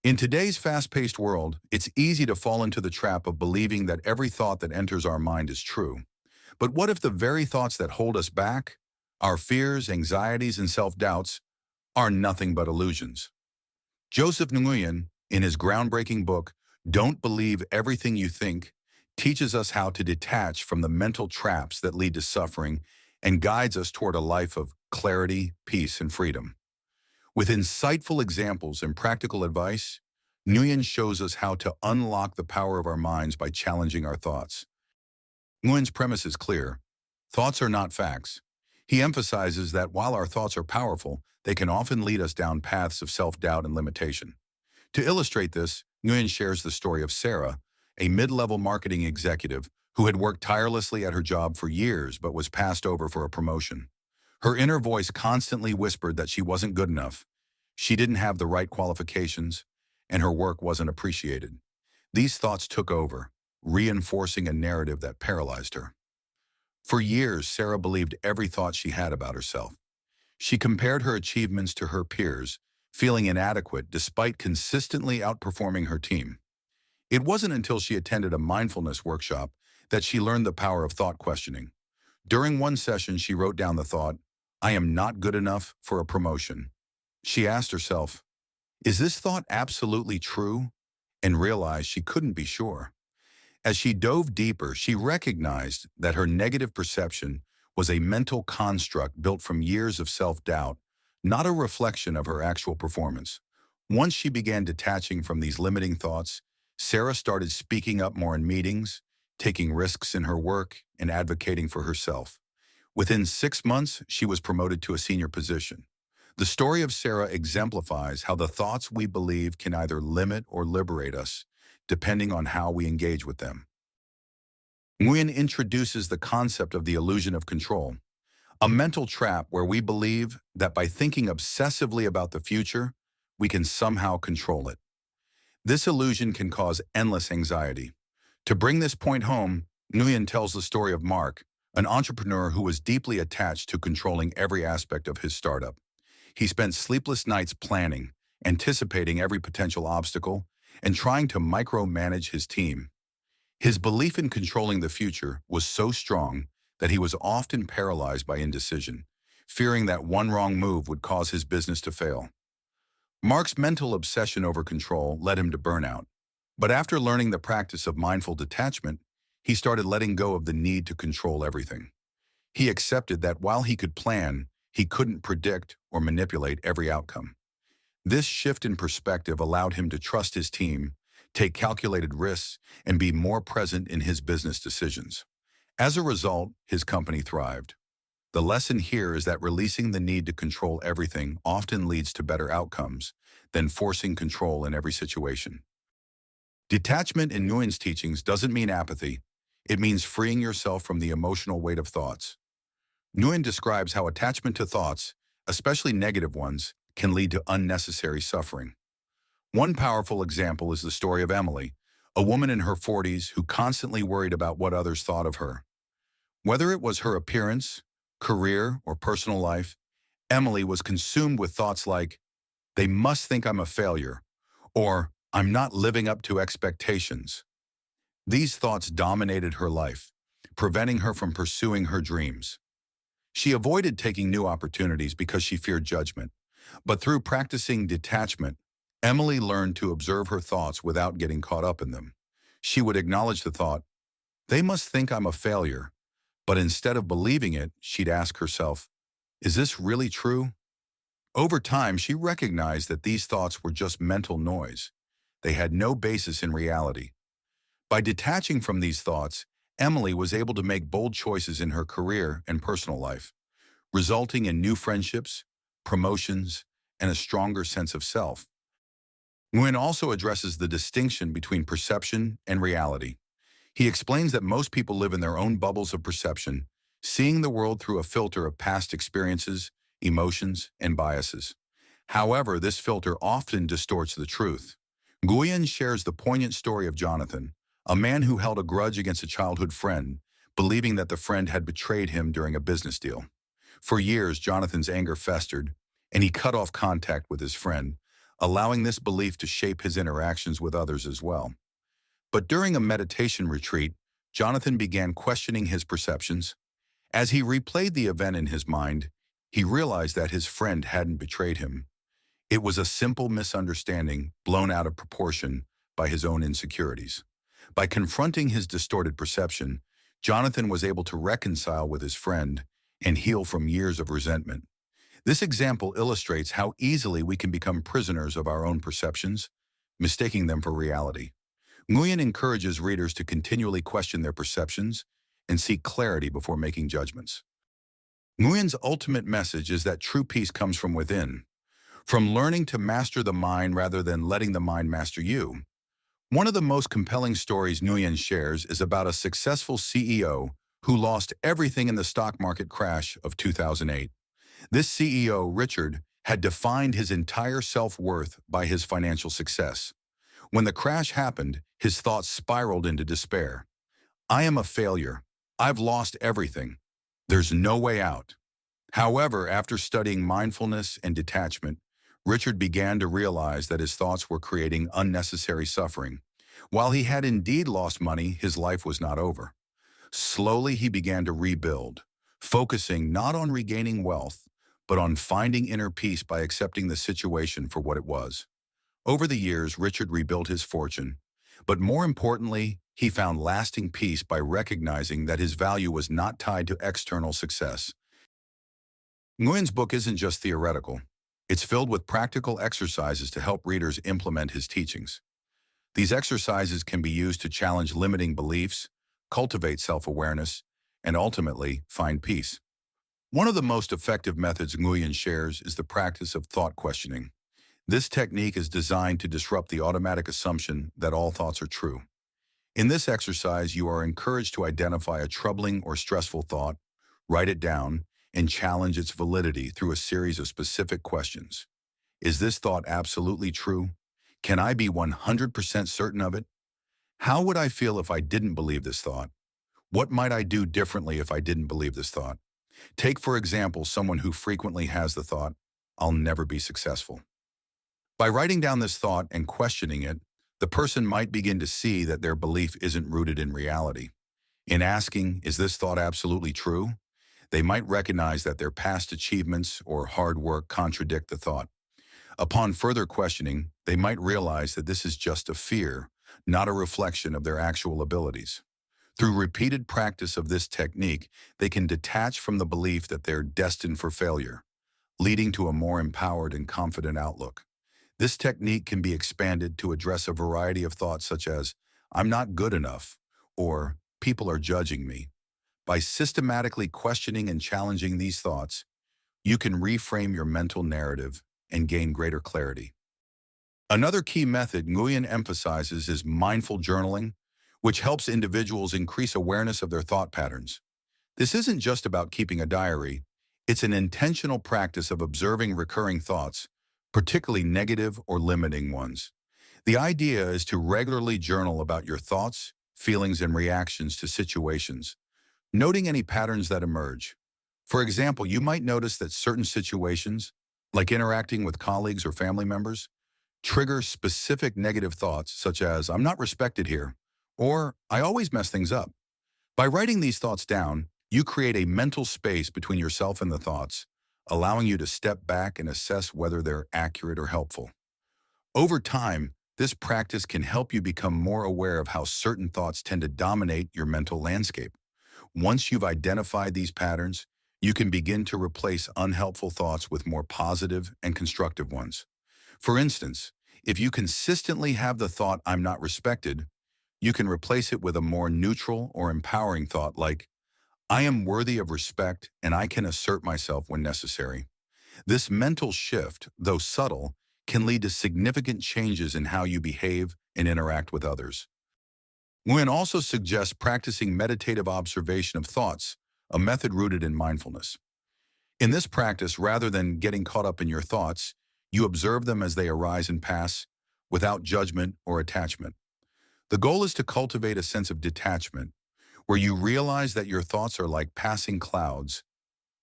In today's fast-paced world, it's easy to fall into the trap of believing that every thought that enters our mind is true. But what if the very thoughts that hold us back, our fears, anxieties, and self-doubts, are nothing but illusions? Joseph Nguyen, in his groundbreaking book, Don't Believe Everything You Think, teaches us how to detach from the mental traps that lead to suffering and guides us toward a life of clarity, peace, and freedom. With insightful examples and practical advice, Nguyen shows us how to unlock the power of our minds by challenging our thoughts. Nguyen's premise is clear. Thoughts are not facts. He emphasizes that while our thoughts are powerful, they can often lead us down paths of self-doubt and limitation. To illustrate this, Nguyen shares the story of Sarah, a mid-level marketing executive who had worked tirelessly at her job for years but was passed over for a promotion. Her inner voice constantly whispered that she wasn't good enough, she didn't have the right qualifications, and her work wasn't appreciated. These thoughts took over, reinforcing a narrative that paralyzed her. For years, Sarah believed every thought she had about herself. She compared her achievements to her peers, feeling inadequate despite consistently outperforming her team. It wasn't until she attended a mindfulness workshop that she learned the power of thought questioning. During one session, she wrote down the thought, "I am not good enough for a promotion." She asked herself, "Is this thought absolutely true?" and realized she couldn't be sure. As she dove deeper, she recognized that her negative perception was a mental construct built from years of self-doubt, not a reflection of her actual performance. Once she began detaching from these limiting thoughts, Sarah started speaking up more in meetings, taking risks in her work, and advocating for herself. Within 6 months, she was promoted to a senior position. The story of Sarah exemplifies how the thoughts we believe can either limit or liberate us, depending on how we engage with them. Nguyen introduces the concept of the illusion of control, a mental trap where we believe that by thinking obsessively about the future, we can somehow control it. This illusion can cause endless anxiety. To bring this point home, Nguyen tells the story of Mark, an entrepreneur who was deeply attached to controlling every aspect of his startup. He spent sleepless nights planning, anticipating every potential obstacle, and trying to micromanage his team. His belief in controlling the future was so strong that he was often paralyzed by indecision, fearing that one wrong move would cause his business to fail. Mark's mental obsession over control led him to burnout. But after learning the practice of mindful detachment, he started letting go of the need to control everything. He accepted that while he could plan, he couldn't predict or manipulate every outcome. This shift in perspective allowed him to trust his team, take calculated risks, and be more present in his business decisions. As a result, his company thrived. The lesson here is that releasing the need to control everything often leads to better outcomes than forcing control in every situation. Detachment in Nguyen's teachings doesn't mean apathy. It means freeing yourself from the emotional weight of thoughts. Nguyen describes how attachment to thoughts, especially negative ones, can lead to unnecessary suffering. One powerful example is the story of Emily, a woman in her 40s who constantly worried about what others thought of her. Whether it was her appearance, career, or personal life, Emily was consumed with thoughts like, "They must think I'm a failure," or "I'm not living up to expectations." These thoughts dominated her life, preventing her from pursuing her dreams. She avoided taking new opportunities because she feared judgment. But through practicing detachment, Emily learned to observe her thoughts without getting caught up in them. She would acknowledge the thought, "They must think I'm a failure," but instead of believing it, she'd ask herself, "Is this really true?" Over time, she recognized that these thoughts were just mental noise. They had no basis in reality. By detaching from these thoughts, Emily was able to make bold choices in her career and personal life, resulting in new friendships, promotions, and a stronger sense of self. Nguyen also addresses the distinction between perception and reality. He explains that most people live in their own bubbles of perception, seeing the world through a filter of past experiences, emotions, and biases. However, this filter often distorts the truth. Nguyen shares the poignant story of Jonathan, a man who held a grudge against a childhood friend, believing that the friend had betrayed him during a business deal. For years, Jonathan's anger festered, and he cut off contact with his friend, allowing this belief to shape his interactions with others as well. But during a meditation retreat, Jonathan began questioning his perceptions. As he replayed the event in his mind, he realized that his friend hadn't betrayed him. It was a simple misunderstanding blown out of proportion by his own insecurities. By confronting his distorted perception, Jonathan was able to reconcile with his friend and heal from years of resentment. This example illustrates how easily we can become prisoners of our own perceptions, mistaking them for reality. Nguyen encourages readers to continually question their perceptions and seek clarity before making judgments. Nguyen's ultimate message is that true peace comes from within, from learning to master the mind rather than letting the mind master you. One of the most compelling stories Nguyen shares is about a successful CEO who lost everything in the stock market crash of 2008. This CEO, Richard, had defined his entire self-worth by his financial success. When the crash happened, his thoughts spiraled into despair. I am a failure. I've lost everything. There's no way out. However, after studying mindfulness and detachment, Richard began to realize that his thoughts were creating unnecessary suffering. While he had indeed lost money, his life was not over. Slowly, he began to rebuild, focusing not on regaining wealth, but on finding inner peace by accepting the situation for what it was. Over the years, Richard rebuilt his fortune, but more importantly, he found lasting peace by recognizing that his value was not tied to external success. Nguyen's book isn't just theoretical. It's filled with practical exercises to help readers implement his teachings. These exercises can be used to challenge limiting beliefs, cultivate self-awareness, and ultimately find peace. One of the most effective methods Nguyen shares is the practice of thought questioning. This technique is designed to disrupt the automatic assumption that all thoughts are true. In this exercise, you are encouraged to identify a troubling or stressful thought, write it down, and challenge its validity through a series of specific questions. Is this thought absolutely true? Can I be 100% certain of it? How would I feel if I didn't believe this thought? What might I do differently if I didn't believe this thought? Take, for example, someone who frequently has the thought, I'll never be successful. By writing down this thought and questioning it, the person might begin to see that their belief isn't rooted in reality. In asking, is this thought absolutely true? They might recognize that their past achievements or hard work contradict the thought. Upon further questioning, they might realize that this is just a fear, not a reflection of their actual abilities. Through repeated practice of this technique, they can detach from the belief that they're destined for failure, leading to a more empowered and confident outlook. This technique can be expanded to address a variety of thoughts such as, I'm not good enough, or people are judging me. By systematically questioning and challenging these thoughts, you can reframe your mental narrative and gain greater clarity. Another key method Nguyen emphasizes is mindful journaling, which helps individuals increase awareness of their thought patterns. This isn't just about keeping a diary, it's an intentional practice of observing recurring thoughts, particularly negative or limiting ones. The idea is to regularly journal about your thoughts, feelings, and reactions to situations, noting any patterns that emerge. For example, you might notice that certain situations, like interacting with colleagues or family members, trigger specific negative thoughts such as, I'm not respected here, or I always mess things up. By writing these thoughts down, you create a mental space between yourself and the thoughts, allowing you to step back and assess whether they're accurate or helpful. Over time, this practice can help you become more aware of how certain thoughts tend to dominate your mental landscape. Once you've identified these patterns, you can begin to replace unhelpful thoughts with more positive and constructive ones. For instance, if you consistently have the thought, I'm not respected, you can replace it with a more neutral or empowering thought like, I am worthy of respect and I can assert myself when necessary. This mental shift, though subtle, can lead to significant changes in how you behave and interact with others. Nguyen also suggests practicing meditative observation of thoughts, a method rooted in mindfulness. In this practice, rather than getting caught up in your thoughts, you observe them as they arise and pass, without judgment or attachment. The goal is to cultivate a sense of detachment, where you realize that your thoughts are like passing clouds,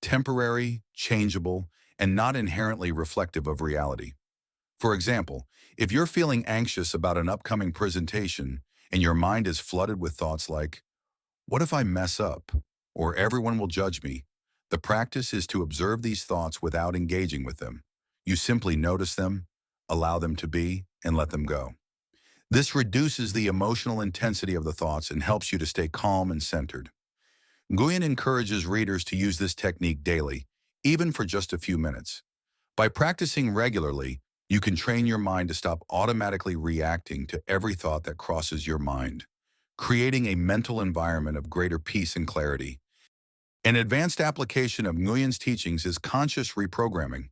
temporary, changeable, and not inherently reflective of reality. For example, if you're feeling anxious about an upcoming presentation and your mind is flooded with thoughts like, what if I mess up? Or everyone will judge me. The practice is to observe these thoughts without engaging with them. You simply notice them, allow them to be, and let them go. This reduces the emotional intensity of the thoughts and helps you to stay calm and centered. Nguyen encourages readers to use this technique daily, even for just a few minutes. By practicing regularly, you can train your mind to stop automatically reacting to every thought that crosses your mind, creating a mental environment of greater peace and clarity. An advanced application of Nguyen's teachings is conscious reprogramming,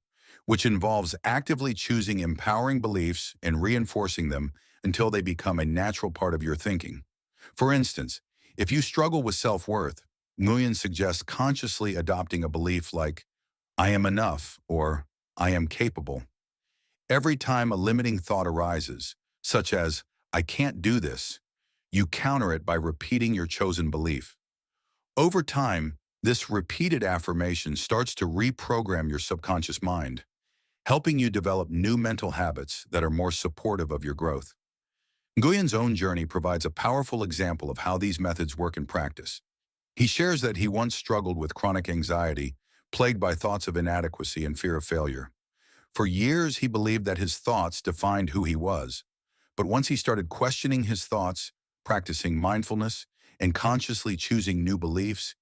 which involves actively choosing empowering beliefs and reinforcing them until they become a natural part of your thinking. For instance, if you struggle with self-worth, Nguyen suggests consciously adopting a belief like, I am enough or I am capable. Every time a limiting thought arises, such as, I can't do this, you counter it by repeating your chosen belief. Over time, this repeated affirmation starts to reprogram your subconscious mind, helping you develop new mental habits that are more supportive of your growth. Nguyen's own journey provides a powerful example of how these methods work in practice. He shares that he once struggled with chronic anxiety, plagued by thoughts of inadequacy and fear of failure. For years, he believed that his thoughts defined who he was. But once he started questioning his thoughts, practicing mindfulness, and consciously choosing new beliefs,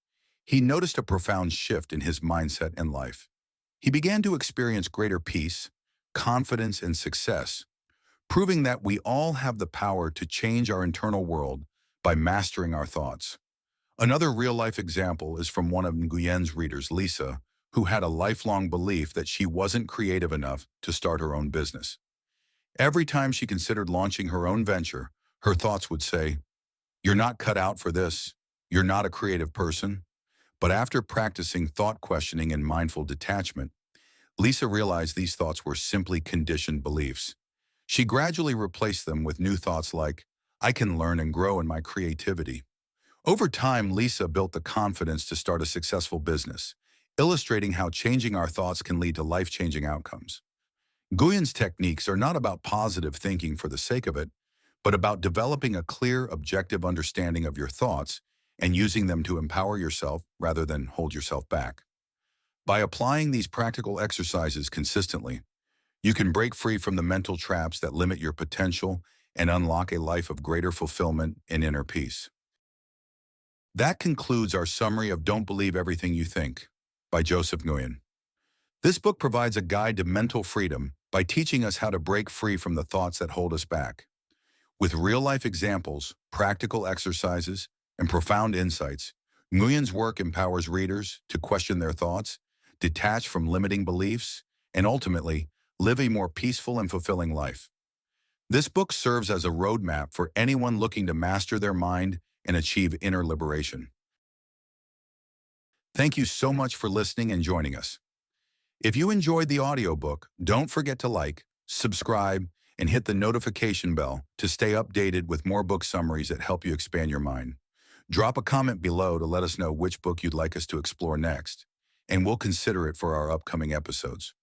he noticed a profound shift in his mindset and life. He began to experience greater peace, confidence, and success, proving that we all have the power to change our internal world by mastering our thoughts. Another real-life example is from one of Nguyen's readers, Lisa, who had a lifelong belief that she wasn't creative enough to start her own business. Every time she considered launching her own venture, her thoughts would say, you're not cut out for this. You're not a creative person. But after practicing thought questioning and mindful detachment, Lisa realized these thoughts were simply conditioned beliefs. She gradually replaced them with new thoughts like, I can learn and grow in my creativity. Over time, Lisa built the confidence to start a successful business, illustrating how changing our thoughts can lead to life-changing outcomes. Nguyen's techniques are not about positive thinking for the sake of it, but about developing a clear, objective understanding of your thoughts and using them to empower yourself rather than hold yourself back. By applying these practical exercises consistently, you can break free from the mental traps that limit your potential and unlock a life of greater fulfillment and inner peace. That concludes our summary of Don't Believe Everything You Think by Joseph Nguyen. This book provides a guide to mental freedom by teaching us how to break free from the thoughts that hold us back. With real-life examples, practical exercises, and profound insights, Nguyen's work empowers readers to question their thoughts, detach from limiting beliefs, and ultimately, live a more peaceful and fulfilling life. This book serves as a roadmap for anyone looking to master their mind and achieve inner liberation. Thank you so much for listening and joining us. If you enjoyed the audiobook, don't forget to like, subscribe, and hit the notification bell to stay updated with more book summaries that help you expand your mind. Drop a comment below to let us know which book you'd like us to explore next, and we'll consider it for our upcoming episodes.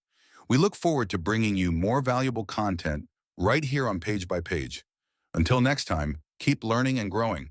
We look forward to bringing you more valuable content right here on Page by Page. Until next time, keep learning and growing.